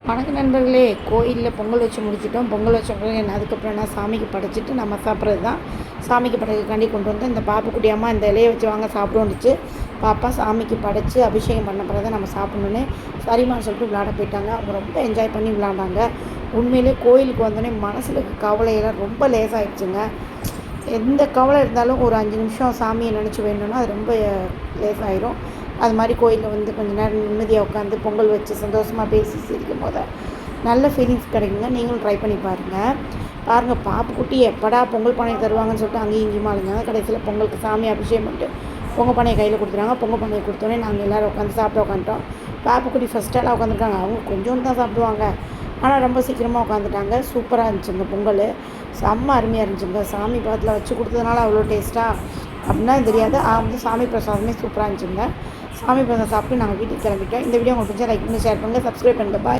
வணக்கம் நண்பர்களே. கோயிலில் பொங்கல் வச்சு முடிச்சிட்டோம். பொங்கல் வச்ச பிறகு அதுக்கப்புறம் என்ன, சாமிக்கு படைச்சிட்டு நம்ம சாப்பிட்றது தான். சாமிக்கு படைக்கிறதுக்காண்டி கொண்டு வந்து இந்த பாப்புக்குட்டி அம்மா இந்த இலையை வச்சு வாங்க சாப்பிடுவோன்னுச்சு. பாப்பா சாமிக்கு படைச்சி அபிஷேகம் பண்ண பிறகு தான் நம்ம சாப்பிட்ணுன்னு சரிம்மான்னு சொல்லிட்டு விளையாட போயிட்டாங்க. அவங்க ரொம்ப என்ஜாய் பண்ணி விளையாண்டாங்க. உண்மையிலே கோயிலுக்கு வந்தோடனே மனசில் இருக்க கவலையெல்லாம் ரொம்ப லேசாகிடுச்சுங்க. எந்த கவலை இருந்தாலும் ஒரு 5 நிமிஷம் சாமியை நினச்சி வேணும்னா அது ரொம்ப லேசாயிரும். அது மாதிரி கோயிலில் வந்து கொஞ்சம் நேரம் நிம்மதியாக உட்காந்து பொங்கல் வச்சு சந்தோஷமாக பேசி சிரிக்கும் போது நல்ல ஃபீலிங்ஸ் கிடைக்குங்க. நீங்களும் ட்ரை பண்ணி பாருங்கள். பாப்புக்குட்டி எப்படா பொங்கல் பானையை தருவாங்கன்னு சொல்லிட்டு அங்கேயும் இங்கேயுமா இருந்தாங்க. கடைசியில் பொங்கலுக்கு சாமி அபிஷேகம் பண்ணிட்டு பொங்கல் பானையை கையில் கொடுத்துறாங்க. பொங்கல் பானையை கொடுத்தோன்னே நாங்கள் எல்லோரும் உட்காந்து சாப்பிட உட்காந்துட்டோம். பாப்புக்குட்டி ஃபஸ்ட்டாலாம் உட்காந்துருக்காங்க. அவங்க கொஞ்சோண்டு தான் சாப்பிடுவாங்க, ஆனால் ரொம்ப சீக்கிரமாக உட்காந்துட்டாங்க. சூப்பராக இருந்துச்சுங்க பொங்கல். செம்ம அருமையாக இருந்துச்சுங்க. சாமி பக்கத்தில் வச்சு கொடுத்ததுனால அவ்வளோ டேஸ்ட்டாக அப்படின்னா தெரியாது. வந்து சாமி பிரசாதமே சூப்பராக இருந்துச்சுங்க. சாமி பிரசாதம் சாப்பிட்டு நாங்கள் வீட்டுக்கு கிளம்பிட்டோம். இந்த வீடியோ உங்களுக்கு பிடிச்சா லைக் பண்ணி ஷேர் பண்ணுங்கள், சப்ஸ்கிரைப் பண்ணுங்கள். பாய்.